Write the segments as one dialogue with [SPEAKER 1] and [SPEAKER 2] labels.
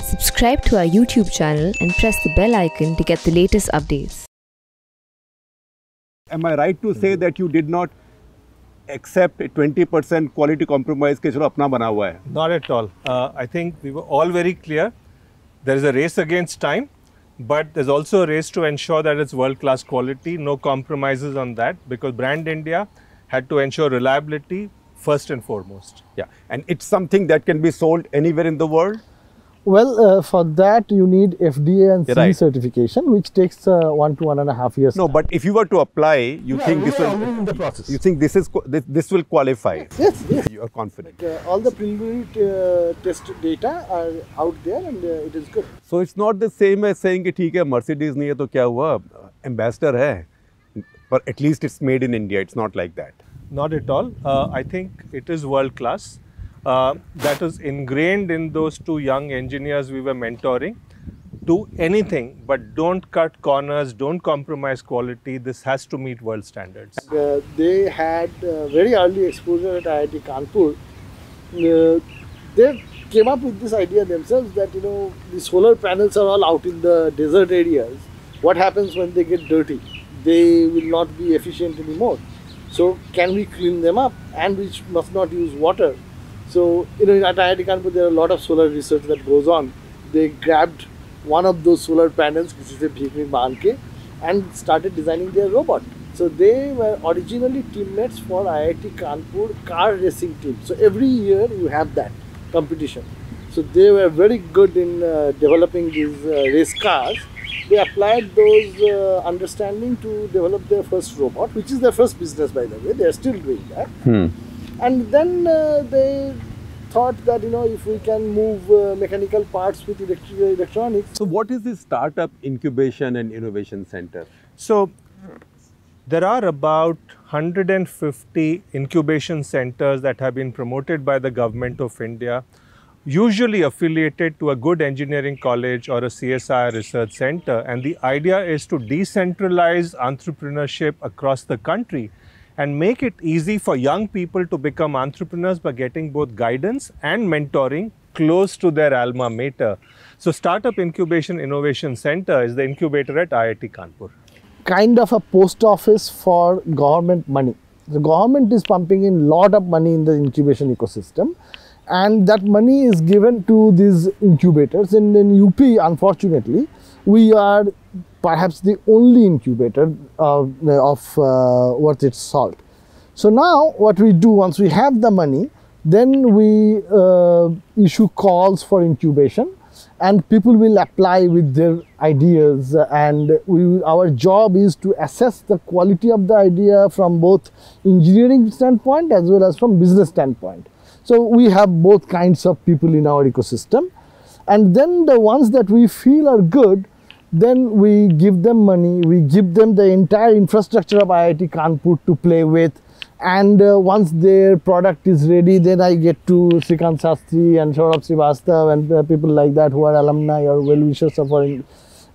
[SPEAKER 1] Subscribe to our YouTube channel and press the bell icon to get the latest updates.
[SPEAKER 2] Am I right to say that you did not accept a 20% quality compromise के चलो अपना बना हुआ है?
[SPEAKER 3] Not at all. I think we were all very clear. There is a race against time, but there's also a race to ensure that it's world-class quality. No compromises on that, because Brand India had to ensure reliability first and foremost.
[SPEAKER 2] Yeah, and it's something that can be sold anywhere in the world?
[SPEAKER 4] Well, for that you need FDA and CE
[SPEAKER 2] Right.
[SPEAKER 4] certification, which takes 1 to 1.5 years.
[SPEAKER 2] No, but if you were to apply, you think this will
[SPEAKER 4] in the process.
[SPEAKER 2] you think this will qualify?
[SPEAKER 4] Yes, yes.
[SPEAKER 2] You are confident.
[SPEAKER 4] All the preliminary test data are out there, and it is good.
[SPEAKER 2] So it's not the same as saying कि ठीक है Mercedes नहीं है तो क्या हुआ? Ambassador है, but at least it's made in India. It's not like that.
[SPEAKER 3] Not at all. I think it is world-class. That is ingrained in those two young engineers we were mentoring. Do anything, but don't cut corners, don't compromise quality. This has to meet world standards.
[SPEAKER 4] They had very early exposure at IIT Kanpur. They came up with this idea themselves that, you know, the solar panels are all out in the desert areas. What happens when they get dirty? They will not be efficient anymore. So can we clean them up, and which must not use water? So, you know, at IIT Kanpur there are a lot of solar research that goes on. They grabbed one of those solar panels, which is a vehicle Banke, and started designing their robot. So they were originally teammates for IIT Kanpur car racing team. So every year you have that competition. So they were very good in developing these race cars. They applied those understanding to develop their first robot, which is their first business, by the way. They are still doing that. And then they thought that, you know, if we can move mechanical parts with electronics.
[SPEAKER 2] So what is this Startup Incubation and Innovation Center?
[SPEAKER 3] So there are about 150 incubation centers that have been promoted by the government of India, usually affiliated to a good engineering college or a CSIR research center. And the idea is to decentralize entrepreneurship across the country and make it easy for young people to become entrepreneurs by getting both guidance and mentoring close to their alma mater. So Startup Incubation Innovation Center is the incubator at IIT Kanpur.
[SPEAKER 4] Kind of a post office for government money. The government is pumping in a lot of money in the incubation ecosystem, and that money is given to these incubators. And in UP, unfortunately, we are perhaps the only incubator of worth its salt. So now what we do, once we have the money, then we issue calls for incubation, and people will apply with their ideas, and our job is to assess the quality of the idea from both engineering standpoint as well as from business standpoint. So we have both kinds of people in our ecosystem, and then the ones that we feel are good, then we give them money, we give them the entire infrastructure of IIT Kanpur to play with, and once their product is ready, then I get to Srikant Shastri and Saurabh Srivastav and people like that who are alumni or well-wishers of our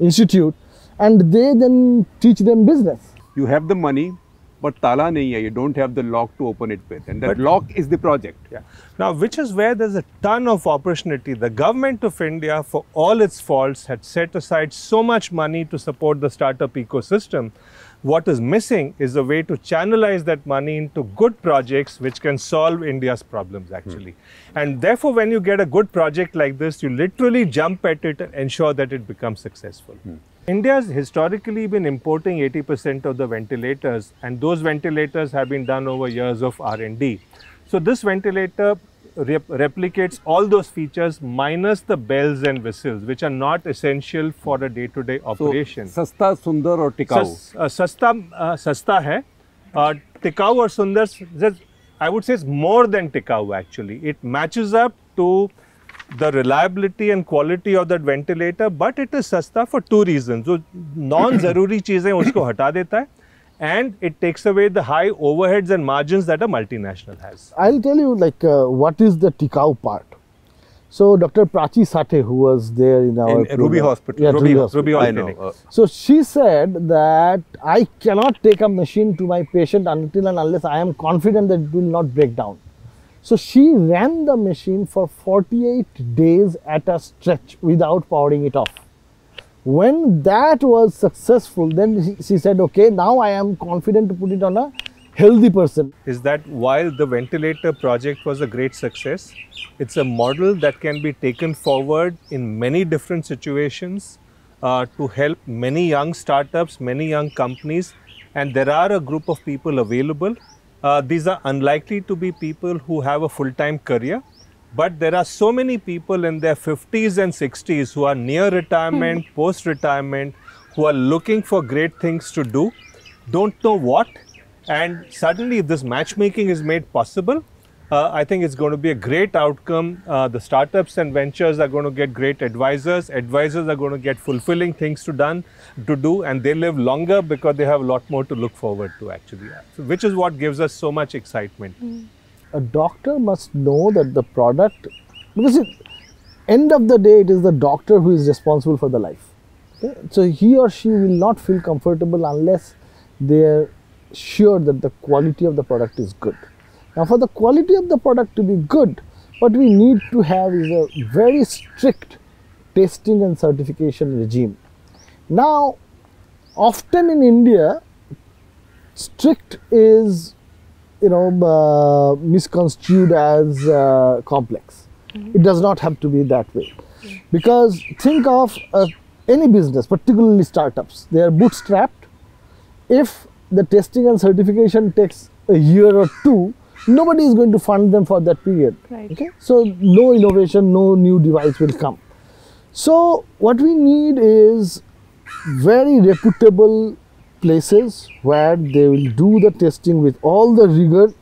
[SPEAKER 4] institute, and they then teach them business.
[SPEAKER 2] You have the money, but tala nahi hai. You don't have the lock to open it with, and that lock is the project.
[SPEAKER 3] Yeah. Now, which is where there's a ton of opportunity. The government of India, for all its faults, had set aside so much money to support the startup ecosystem. What is missing is a way to channelize that money into good projects which can solve India's problems, actually. And therefore, when you get a good project like this, you literally jump at it and ensure that it becomes successful. India has historically been importing 80% of the ventilators, and those ventilators have been done over years of R&D. So this ventilator replicates all those features minus the bells and whistles, which are not essential for a day-to-day operation.
[SPEAKER 2] So, सस्ता, सुंदर और टिकाऊ.
[SPEAKER 3] सस्ता है. टिकाऊ और सुंदर, I would say, it's more than टिकाऊ actually. It matches up to the reliability and quality of that ventilator, but it is सस्ता for two reasons. जो non-ज़रूरी चीजें उसको हटा देता है, and it takes away the high overheads and margins that a multinational has.
[SPEAKER 4] I'll tell you what is the Tikau part. So Dr. Prachi Sathe, who was there in our
[SPEAKER 2] Ruby Hospital.
[SPEAKER 4] Yeah,
[SPEAKER 3] Ruby
[SPEAKER 4] Hospital.
[SPEAKER 2] I know.
[SPEAKER 4] So she said that I cannot take a machine to my patient until and unless I am confident that it will not break down. So she ran the machine for 48 days at a stretch without powering it off. When that was successful, then she said, okay, now I am confident to put it on a healthy person.
[SPEAKER 3] Is that while the ventilator project was a great success, it's a model that can be taken forward in many different situations to help many young startups, many young companies, and there are a group of people available. These are unlikely to be people who have a full-time career, but there are so many people in their 50s and 60s who are near retirement, post-retirement, who are looking for great things to do, don't know what, and suddenly if this matchmaking is made possible, I think it's going to be a great outcome. The startups and ventures are going to get great advisors. Advisors are going to get fulfilling things to do, and they live longer because they have a lot more to look forward to actually, so, which is what gives us so much excitement.
[SPEAKER 4] A doctor must know that the product, because at end of the day, it is the doctor who is responsible for the life. Okay? So he or she will not feel comfortable unless they are sure that the quality of the product is good. Now, for the quality of the product to be good, what we need to have is a very strict testing and certification regime. Now, often in India, strict is, misconstrued as complex. It does not have to be that way. Because think of any business, particularly startups, they are bootstrapped. If the testing and certification takes a year or two, nobody is going to fund them for that period.
[SPEAKER 5] Right.
[SPEAKER 4] Okay? So no innovation, no new device will come. So what we need is very reputable places where they will do the testing with all the rigor,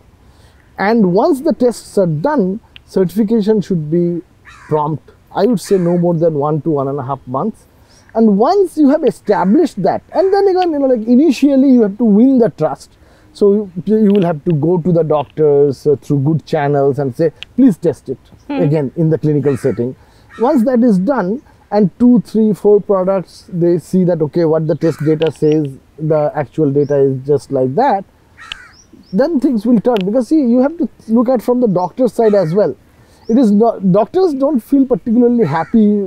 [SPEAKER 4] and once the tests are done, certification should be prompt. I would say no more than 1 to 1.5 months. And once you have established that, and then again, like initially you have to win the trust. So you will have to go to the doctors through good channels and say, please test it again in the clinical setting. Once that is done, and 2, 3, 4 products, they see that, okay, what the test data says, the actual data is just like that, then things will turn. Because see, you have to look at from the doctor's side as well. It is not, doctors don't feel particularly happy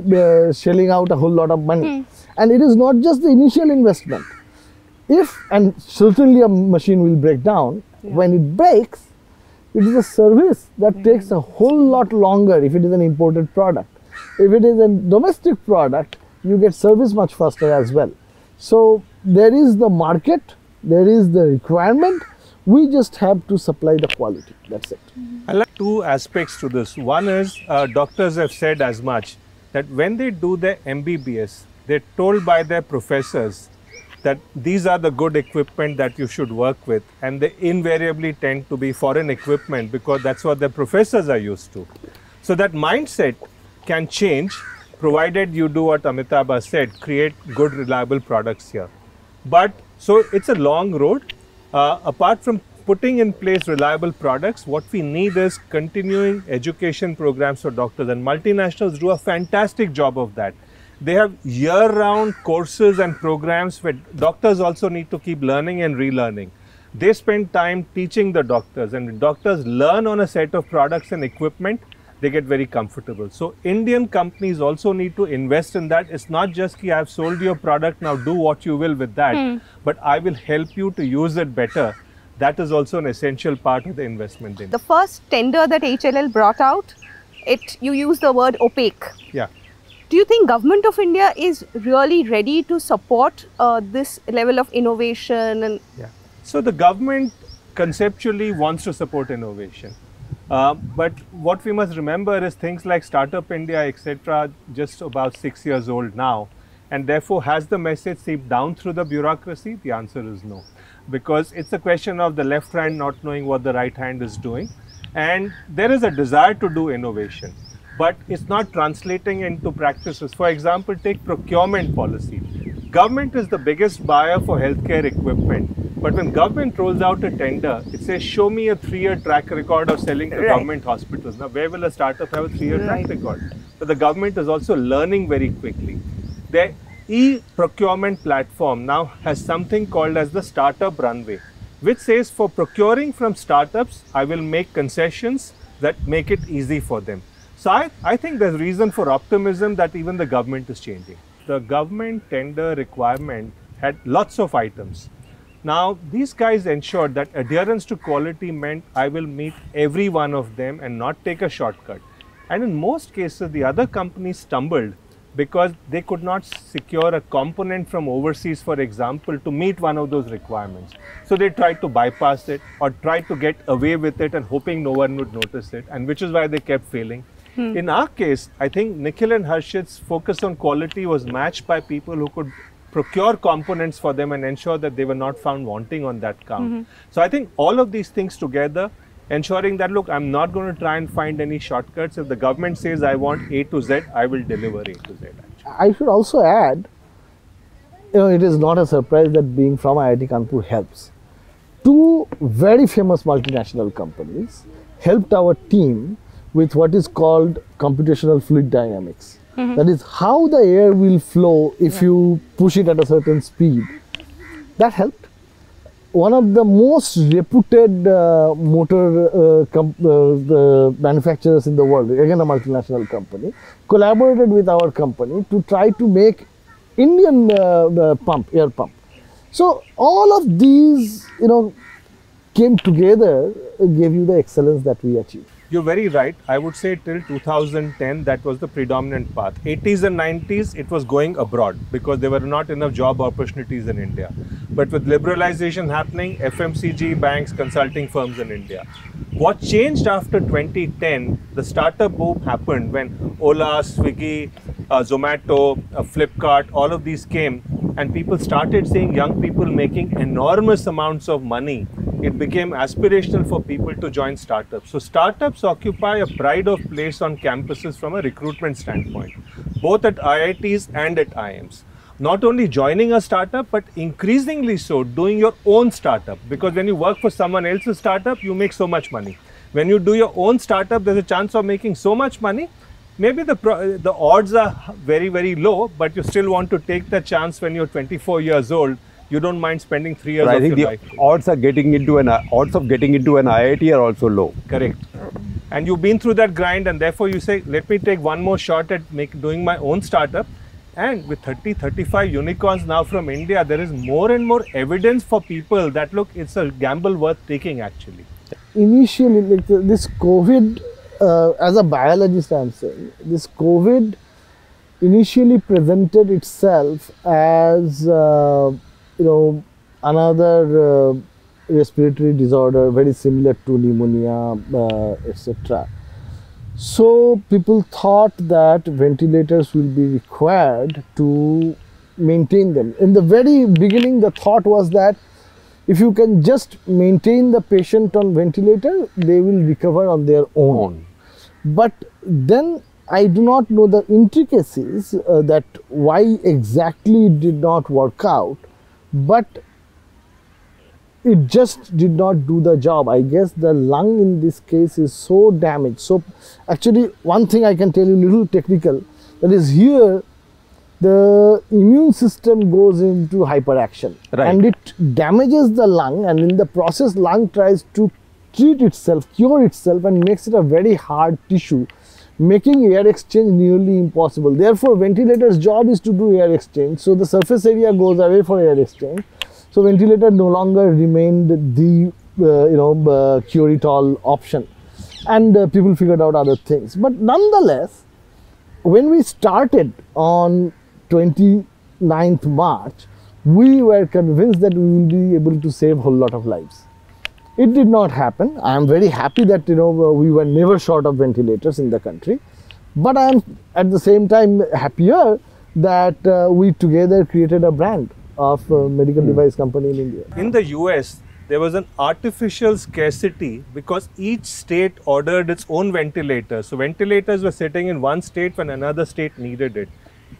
[SPEAKER 4] shelling out a whole lot of money. And it is not just the initial investment. If, and certainly a machine will break down, when it breaks, it is a service that takes a whole lot longer if it is an imported product. If it is a domestic product, you get service much faster as well. So there is the market, there is the requirement, we just have to supply the quality, that's it.
[SPEAKER 3] I like 2 aspects to this. One is, doctors have said as much, that when they do their MBBS, they're told by their professors that these are the good equipment that you should work with, and they invariably tend to be foreign equipment because that's what their professors are used to. So that mindset can change provided you do what Amitabh said, create good reliable products here. But so it's a long road. Apart from putting in place reliable products, what we need is continuing education programs for doctors, and multinationals do a fantastic job of that. They have year-round courses and programs where doctors also need to keep learning and relearning. They spend time teaching the doctors, and when doctors learn on a set of products and equipment, they get very comfortable. So Indian companies also need to invest in that. It's not just I have sold your product, now do what you will with that, but I will help you to use it better. That is also an essential part of the investment.
[SPEAKER 5] The first tender that HLL brought out, you use the word opaque.
[SPEAKER 3] Yeah.
[SPEAKER 5] Do you think Government of India is really ready to support this level of innovation? And
[SPEAKER 3] So the government conceptually wants to support innovation. But what we must remember is things like Startup India, etc., just about 6 years old now, and therefore has the message seeped down through the bureaucracy? The answer is no, because it's a question of the left hand not knowing what the right hand is doing, and there is a desire to do innovation, but it's not translating into practices. For example, take procurement policy. Government is the biggest buyer for healthcare equipment. But when government rolls out a tender, it says, show me a 3-year track record of selling to government hospitals. Now, where will a startup have a 3-year track record? But the government is also learning very quickly. The e-procurement platform now has something called as the Startup Runway, which says for procuring from startups, I will make concessions that make it easy for them. So I think there's reason for optimism that even the government is changing. The government tender requirement had lots of items. Now, these guys ensured that adherence to quality meant I will meet every one of them and not take a shortcut. And in most cases, the other companies stumbled because they could not secure a component from overseas, for example, to meet one of those requirements. So they tried to bypass it or tried to get away with it and hoping no one would notice it, and which is why they kept failing. In our case, I think Nikhil and Harshit's focus on quality was matched by people who could procure components for them and ensure that they were not found wanting on that count. So I think all of these things together, ensuring that, look, I'm not going to try and find any shortcuts. If the government says I want A to Z, I will deliver A to Z. Actually.
[SPEAKER 4] I should also add, it is not a surprise that being from IIT Kanpur helps. Two very famous multinational companies helped our team with what is called computational fluid dynamics. That is how the air will flow if you push it at a certain speed. That helped. One of the most reputed motor manufacturers in the world, again a multinational company, collaborated with our company to try to make Indian air pump. So all of these, came together, gave you the excellence that we achieved.
[SPEAKER 3] You're very right. I would say till 2010, that was the predominant path. 80s and 90s, it was going abroad because there were not enough job opportunities in India. But with liberalization happening, FMCG, banks, consulting firms in India. What changed after 2010, the startup boom happened when Ola, Swiggy, Zomato, Flipkart, all of these came, and people started seeing young people making enormous amounts of money. It became aspirational for people to join startups. So startups occupy a pride of place on campuses from a recruitment standpoint, both at IITs and at IIMs. Not only joining a startup, but increasingly so doing your own startup. Because when you work for someone else's startup, you make so much money. When you do your own startup, there's a chance of making so much money. Maybe the odds are very, very low, but you still want to take the chance when you're 24 years old. You don't mind spending 3 years of your life.
[SPEAKER 2] I think the odds of getting into an IIT are also low.
[SPEAKER 3] Correct. And you've been through that grind, and therefore you say, let me take one more shot at doing my own startup. And with 35 unicorns now from India, there is more and more evidence for people that, look, it's a gamble worth taking actually.
[SPEAKER 4] Initially, this COVID, as a biologist I'm saying, this COVID initially presented itself as another respiratory disorder very similar to pneumonia, etc. So people thought that ventilators will be required to maintain them. In the very beginning, the thought was that if you can just maintain the patient on ventilator, they will recover on their own. But then I do not know the intricacies that why exactly it did not work out, but it just did not do the job. I guess the lung in this case is so damaged. So actually one thing I can tell you, little technical, that is here the immune system goes into hyperaction, and it damages the lung, and in the process lung tries to treat itself, cure itself, and makes it a very hard tissue, making air exchange nearly impossible. Therefore ventilator's job is to do air exchange, so the surface area goes away for air exchange. So ventilator no longer remained the cure-it-all option, and people figured out other things. But nonetheless, when we started on 29th March, we were convinced that we will be able to save a whole lot of lives. It did not happen. I am very happy that we were never short of ventilators in the country, but I am at the same time happier that we together created a brand of medical device company in India.
[SPEAKER 3] In the US, there was an artificial scarcity because each state ordered its own ventilators. So ventilators were sitting in one state when another state needed it.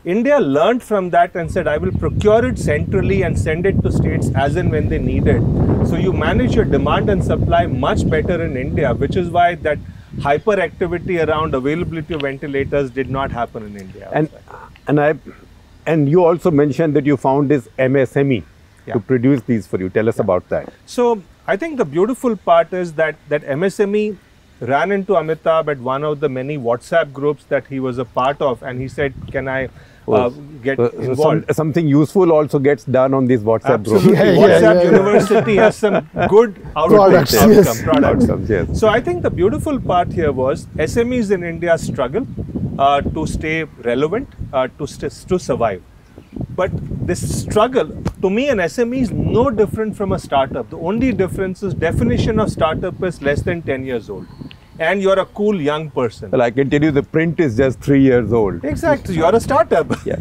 [SPEAKER 3] India learned from that and said, I will procure it centrally and send it to states as and when they need it. So you manage your demand and supply much better in India, which is why that hyperactivity around availability of ventilators did not happen in India.
[SPEAKER 2] And you also mentioned that you found this MSME to produce these for you. Tell us about that.
[SPEAKER 3] So I think the beautiful part is that MSME ran into Amitabh at one of the many WhatsApp groups that he was a part of, and he said, "Can I get involved?"
[SPEAKER 2] Something useful also gets done on these WhatsApp
[SPEAKER 3] Absolutely.
[SPEAKER 2] groups.
[SPEAKER 3] WhatsApp University has some good
[SPEAKER 4] Products, yes.
[SPEAKER 2] Outcomes, yes.
[SPEAKER 3] So I think the beautiful part here was SMEs in India struggle to stay relevant, to survive. But this struggle, to me, an SME is no different from a startup. The only difference is definition of startup is less than 10 years old. And you're a cool young person.
[SPEAKER 2] Well, I can tell you the print is just 3 years old.
[SPEAKER 3] Exactly, you're a startup.
[SPEAKER 2] Yeah.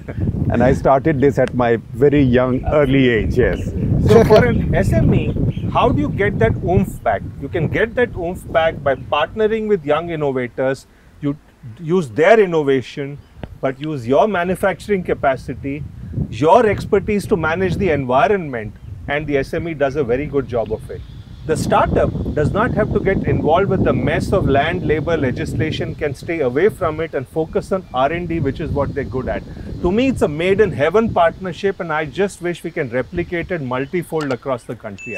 [SPEAKER 2] And I started this at my very young, early age, yes.
[SPEAKER 3] So for an SME, how do you get that oomph back? You can get that oomph back by partnering with young innovators. You use their innovation, but use your manufacturing capacity, your expertise to manage the environment, and the SME does a very good job of it. The startup does not have to get involved with the mess of land, labor, legislation, can stay away from it and focus on R&D, which is what they're good at. To me, it's a made in heaven partnership, and I just wish we can replicate it multifold across the country.